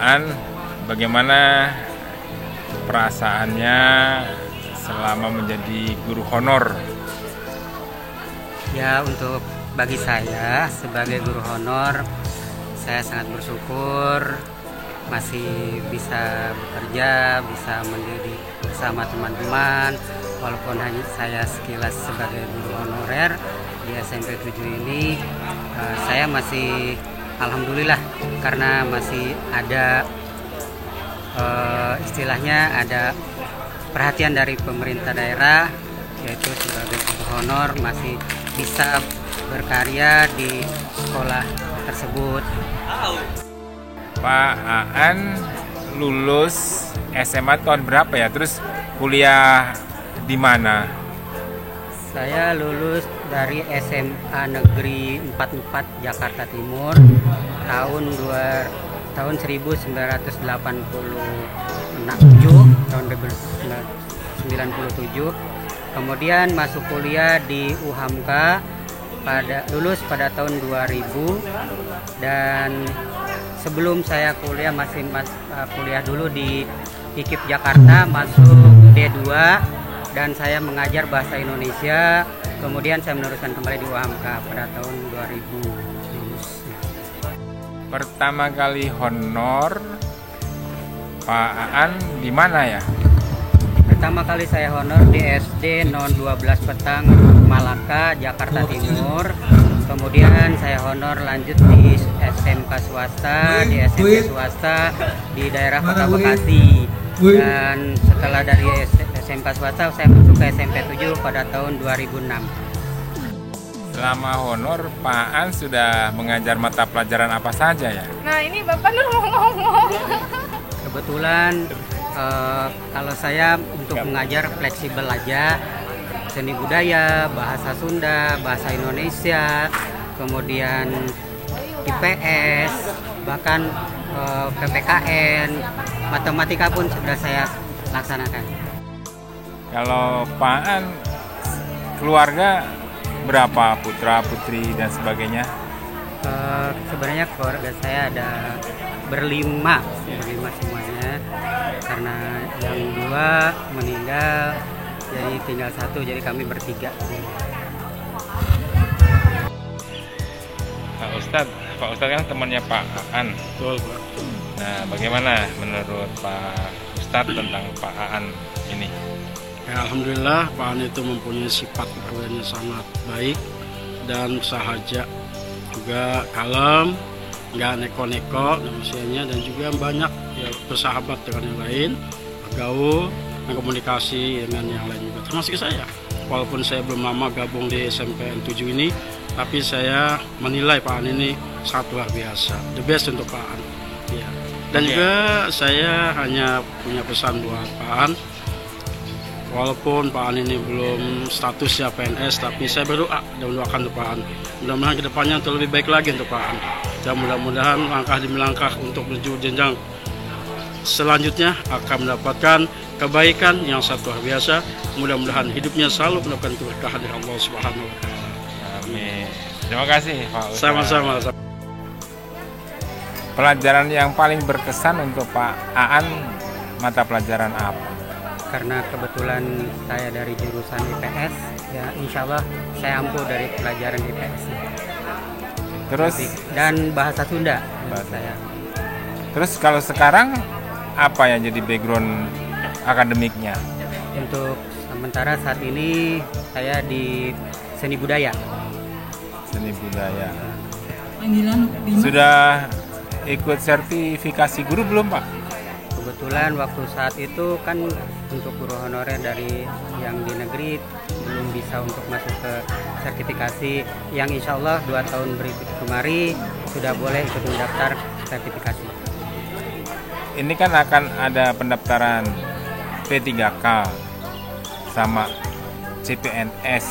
Aan, bagaimana perasaannya selama menjadi guru honor? Ya, untuk bagi saya sebagai guru honor, saya sangat bersyukur masih bisa bekerja, bisa mendidik bersama teman-teman. Walaupun hanya saya sekilas sebagai guru honorer di SMP 7 ini, saya masih alhamdulillah karena masih ada istilahnya ada perhatian dari pemerintah daerah, yaitu sebagai guru honor masih bisa berkarya di sekolah tersebut. Pak Aan lulus SMA tahun berapa ya? Terus kuliah di mana? Saya lulus dari SMA Negeri 44 Jakarta Timur tahun 1997, tahun 1997. Kemudian masuk kuliah di UHAMKA lulus pada tahun 2000, dan sebelum saya kuliah kuliah dulu di IKIP Jakarta, masuk D2 dan saya mengajar bahasa Indonesia. Kemudian saya meneruskan kembali di UHAMKA pada tahun 2000 lulus. Pertama kali honor Pak Aan di mana ya? Pertama kali saya honor di SD 012 Petang Malaka, Jakarta Timur. Kemudian saya honor lanjut di SMK swasta, di SMP swasta di daerah Kota Bekasi. Dan setelah dari SMK swasta saya masuk ke SMP 7 pada tahun 2006. Selama honor Pak Aan sudah mengajar mata pelajaran apa saja ya? Nah, ini Bapak Nur mau ngomong. Kebetulan kalau saya untuk mengajar fleksibel aja, seni budaya, bahasa Sunda, bahasa Indonesia, kemudian IPS, bahkan PPKN, matematika pun sudah saya laksanakan. Kalau Pak Aan keluarga berapa, putra, putri dan sebagainya? Sebenarnya keluarga saya ada berlima semuanya, karena yang dua meninggal, jadi tinggal satu, jadi kami bertiga. Pak Ustadz kan temannya Pak Aan. Betul, Pak. Nah, bagaimana menurut Pak Ustadz tentang Pak Aan ini? Ya, alhamdulillah Pak Aan itu mempunyai sifat kepribadiannya sangat baik dan sahaja, juga kalem, nggak neko-neko manusianya, dan juga banyak ya bersahabat dengan yang lain, bergaul dan komunikasi dengan yang lain juga, termasuk saya. Walaupun saya belum lama gabung di SMP 7 ini, tapi saya menilai Pak Aan ini sangat luar biasa, the best untuk Pak Aan. Ya. Dan juga saya hanya punya pesan buat Pak Aan. Walaupun Pak Aan ini belum statusnya PNS, tapi saya berdoa dan mendoakan untuk Pak Aan. Mudah-mudahan kedepannya untuk lebih baik lagi untuk Pak Aan. Dan mudah-mudahan langkah demi langkah untuk menuju jenjang selanjutnya akan mendapatkan kebaikan yang sangat luar biasa. Mudah-mudahan hidupnya selalu mendapatkan keberkahan dari Allah Subhanahu wa Ta'ala. Amin. Terima kasih Pak Ustadz. Sama-sama. Pelajaran yang paling berkesan untuk Pak Aan, mata pelajaran apa? Karena kebetulan saya dari jurusan IPS, ya insya Allah saya ampuh dari pelajaran IPS. Terus dan bahasa Sunda saya. Terus kalau sekarang apa yang jadi background akademiknya? Untuk sementara saat ini saya di seni budaya. Seni budaya. Panggilan Sudah ikut sertifikasi guru belum Pak? Kebetulan waktu saat itu kan untuk guru honorer dari yang di negeri belum bisa untuk masuk ke sertifikasi, yang insya Allah 2 tahun berikut kemari sudah boleh ikut mendaftar sertifikasi. Ini kan akan ada pendaftaran P3K sama CPNS.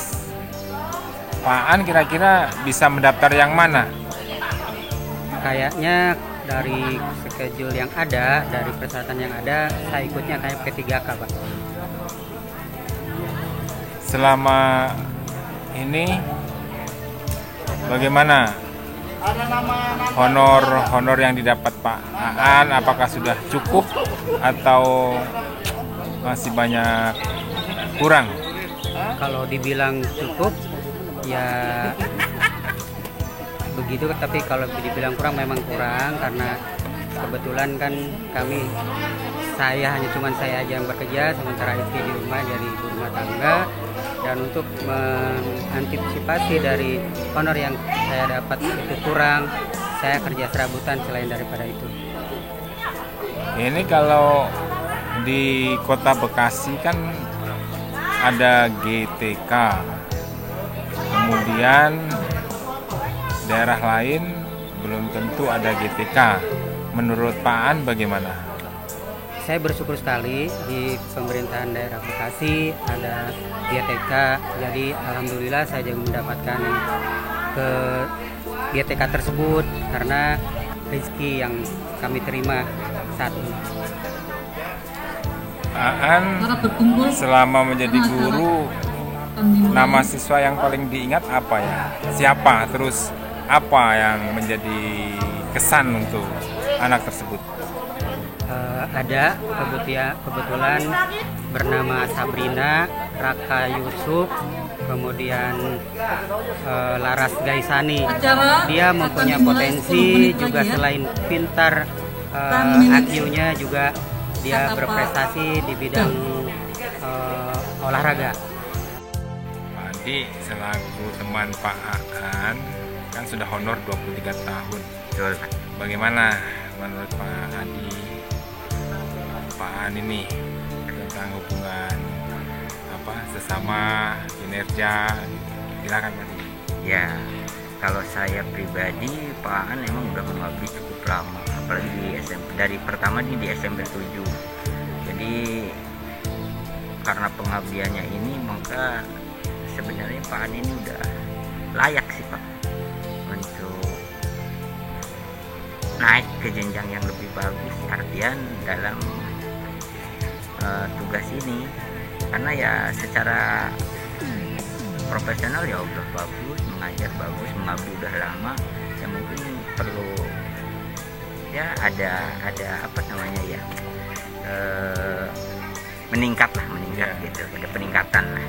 Pak Aan kira-kira bisa mendaftar yang mana? Kayaknya dari schedule yang ada, dari persyaratan yang ada, saya ikutnya kayak P3K, Pak. Selama ini bagaimana honor yang didapat Pak Aan apakah sudah cukup atau masih banyak kurang? Kalau dibilang cukup ya begitu, tapi kalau dibilang kurang memang kurang karena kebetulan kan saya aja yang bekerja, sementara istri di rumah jadi ibu rumah tangga. Dan untuk mengantisipasi dari honor yang saya dapat itu kurang, saya kerja serabutan selain daripada itu. Ini kalau di Kota Bekasi kan ada GTK, kemudian daerah lain belum tentu ada GTK. Menurut Pak Aan bagaimana? Saya bersyukur sekali di pemerintahan daerah Bekasi ada GTK, jadi alhamdulillah saya juga mendapatkan ke GTK tersebut karena rezeki yang kami terima saat ini. Aan selama menjadi guru, nama siswa yang paling diingat apa ya? Siapa? Terus apa yang menjadi kesan untuk anak tersebut? Ada kebetulan bernama Sabrina, Raka Yusuf, kemudian Laras Gaisani. Dia mempunyai potensi juga selain pintar IQ-nya juga dia berprestasi di bidang olahraga. Pak Adi selaku teman Pak Aan kan sudah honor 23 tahun. Bagaimana menurut Pak Adi Pak Aan ini tentang hubungan sesama kinerja gitu. Silakan Pak Adi. Ya, kalau saya pribadi Pak Aan emang udah mengabdi cukup lama, apalagi di SMP. Dari pertama di SMP 7. Jadi karena pengabdiannya ini maka sebenarnya Pak Aan ini udah layak sih Pak untuk naik ke jenjang yang lebih bagus, artian dalam tugas ini, karena ya secara profesional ya udah bagus, mengajar bagus, mengabdi udah lama, ya mungkin perlu ya ada meningkat gitu, ada peningkatan lah.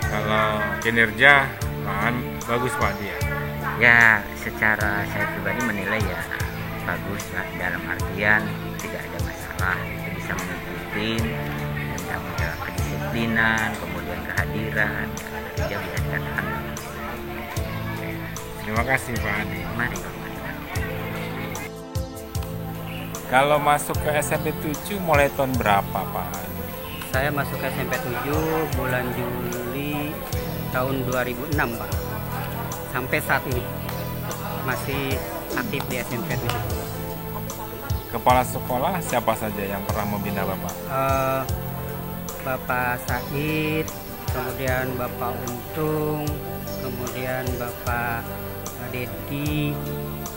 Kalau kinerja Pak Aan bagus Pak Adi ya? Ya secara saya pribadi menilai ya bagus lah, dalam artian tidak ada masalah, bisa mengikuti tentang kedisiplinan, kemudian kehadiran, kerja bisa dikatakan. Terima kasih Pak Adi. Mari Pak. Kalau masuk ke SMP 7 mulai tahun berapa Pak Adi? Saya masuk ke SMP 7 bulan Juli tahun 2006 Pak. Sampai saat ini masih aktif di SMP 7. Kepala sekolah siapa saja yang pernah membina Bapak? Bapak Said, kemudian Bapak Untung, kemudian Bapak Dedi,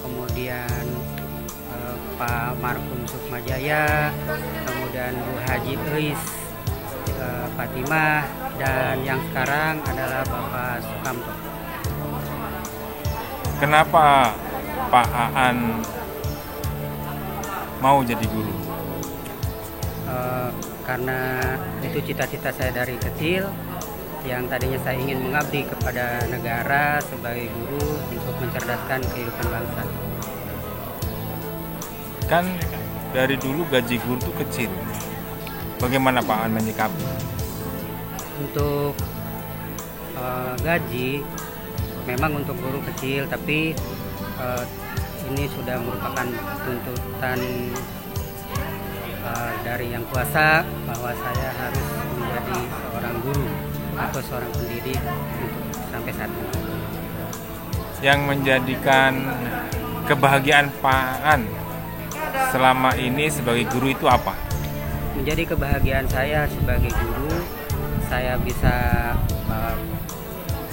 kemudian Pak Marhum Sukmajaya, kemudian Bu Haji Eis, Fatimah, dan yang sekarang adalah Bapak Sukamto. Kenapa Pak Aan mau jadi guru? Karena itu cita-cita saya dari kecil, yang tadinya saya ingin mengabdi kepada negara sebagai guru untuk mencerdaskan kehidupan bangsa. Kan dari dulu gaji guru itu kecil. Bagaimana Pak Aan menyikapi? Untuk gaji memang untuk guru kecil, tapi ini sudah merupakan tuntutan dari Yang Kuasa bahwa saya harus menjadi seorang guru atau seorang pendidik untuk sampai saat ini. Yang menjadikan kebahagiaan Pak Aan selama ini sebagai guru itu apa? Menjadi kebahagiaan saya sebagai guru, saya bisa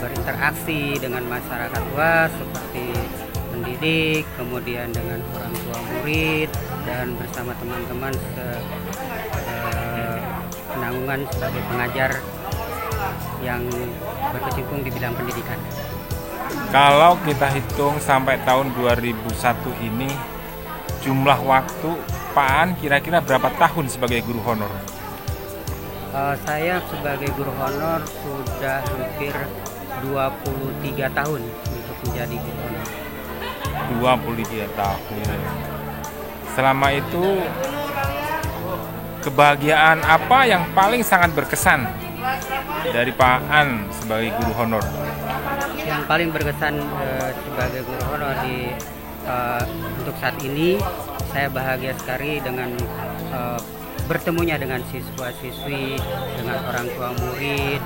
berinteraksi dengan masyarakat luas seperti pendidik, kemudian dengan orang tua murid, dan bersama teman-teman penanggungan sebagai pengajar yang berkecimpung di bidang pendidikan. Kalau kita hitung sampai tahun 2001 ini, jumlah waktu Pak Aan kira-kira berapa tahun sebagai guru honor? Saya sebagai guru honor sudah hampir 23 tahun untuk menjadi guru honor. 23 tahun. Selama itu kebahagiaan apa yang paling sangat berkesan dari Pak Aan sebagai guru honor? Yang paling berkesan sebagai guru honor untuk saat ini, saya bahagia sekali dengan bertemunya dengan siswa-siswi, dengan orang tua murid,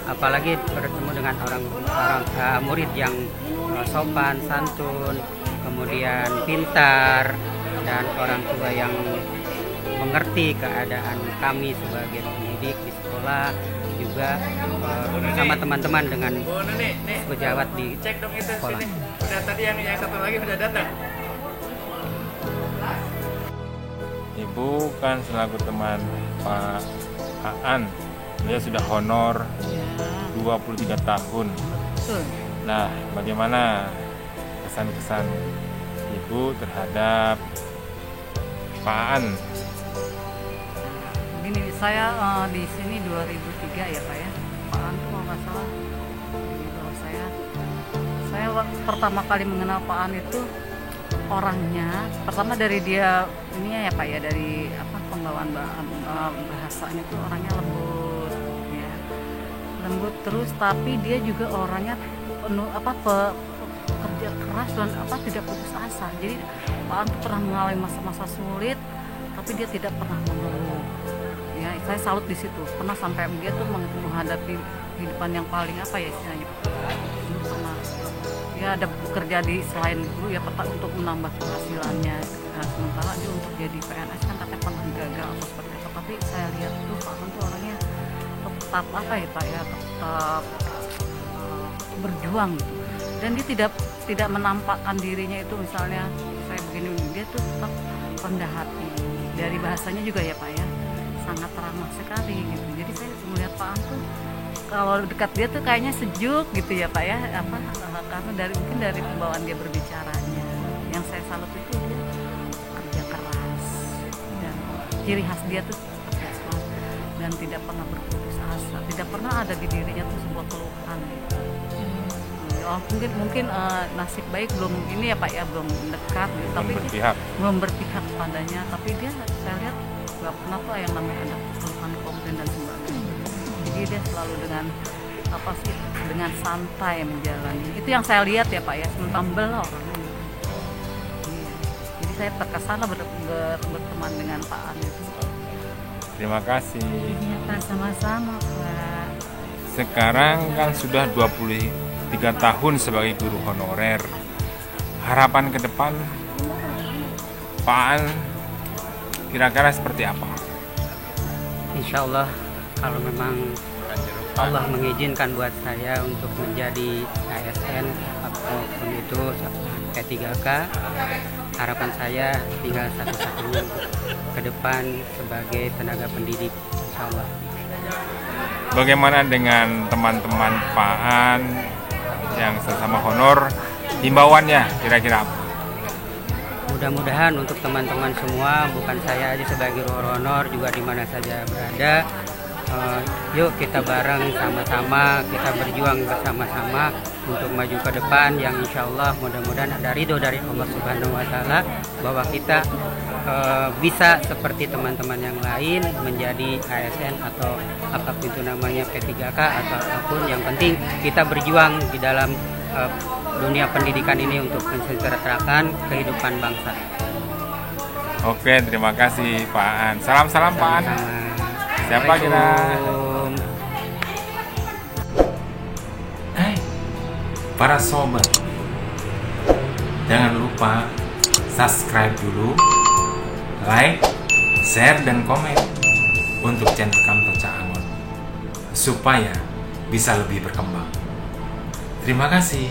apalagi bertemu dengan orang murid yang sopan, santun, kemudian pintar, dan orang tua yang mengerti keadaan kami sebagai pendidik di sekolah, juga bersama teman-teman dengan pejabat di sekolah. Udah tadi yang satu lagi udah datang. Ibu kan selaku teman Pak Aan, dia sudah honor 23 tahun. Betul. Nah, bagaimana kesan-kesan Ibu terhadap Pak Aan? Gini, saya di sini 2003 ya Pak ya. Pak Aan tuh kalau nggak salah. Jadi kalau saya pertama kali mengenal Pak Aan itu orangnya, pertama dari dia ininya ya Pak ya, dari pembawaan bahasanya tuh orangnya lembut ya, lembut terus, tapi dia juga orangnya penuh kerja keras dan tidak putus asa. Jadi Pak Aan tuh pernah mengalami masa-masa sulit, tapi dia tidak pernah mengeluh. Ya, saya salut di situ. Pernah sampai dia tuh menghadapi kehidupan yang paling istilahnya. Pernah dia ada bekerja di selain guru ya untuk menambah penghasilannya. Nah, sementara dia untuk jadi PNS kan katanya pernah gagal atau seperti apa. Tapi saya lihat tuh Pak Aan tuh orangnya tetap tetap berjuang gitu. Dan dia tidak menampakkan dirinya itu, misalnya saya begini, dia tuh tetap rendah hati. Dari bahasanya juga ya Pak ya, sangat ramah sekali gitu. Jadi saya melihat Pak Aan tuh kalau dekat dia tuh kayaknya sejuk gitu ya Pak ya, karena mungkin dari pembawaan dia berbicaranya. Yang saya salut itu dia kerja keras, dan ciri khas dia tuh kerja keras dan tidak pernah berputus asa, tidak pernah ada di dirinya tuh sebuah keluhan gitu. Mungkin nasib baik belum ini ya Pak ya, belum dekat gitu, tapi belum berpihak padanya, tapi dia saya lihat nggak pernah tuh yang namanya ada keluhan, komplain dan sebagainya. Jadi dia selalu dengan santai menjalani. Itu yang saya lihat ya Pak ya, humble orangnya. Jadi saya terkesan berteman dengan Pak Aan itu. Terima kasih. Iya Pak, sama-sama Pak. Sekarang kan sudah 23 tahun sebagai guru honorer. Harapan ke depan Pak Aan kira-kira seperti apa? Insya Allah, kalau memang Allah mengizinkan buat saya untuk menjadi ASN apapun itu P3K, harapan saya tinggal satu-satunya ke depan sebagai tenaga pendidik, insya Allah. Bagaimana dengan teman-teman Pak Aan yang sesama honor, himbauannya kira-kira apa? Mudah-mudahan untuk teman-teman semua, bukan saya aja sebagai guru honor, juga di mana saja berada, yuk kita bareng sama-sama, kita berjuang bersama-sama untuk maju ke depan, yang insya Allah mudah-mudahan ada ridho dari Allah Subhanahu Wa Taala bahwa kita bisa seperti teman-teman yang lain menjadi ASN atau apapun itu namanya, P3K atau apapun, yang penting kita berjuang di dalam dunia pendidikan ini untuk mensejahterakan kehidupan bangsa. Oke, terima kasih Pak Aan. Salam-salam Pak Aan. Siapa kira? Para sobat, jangan lupa subscribe dulu, like, share, dan komen untuk channel Kantor Caangon supaya bisa lebih berkembang. Terima kasih.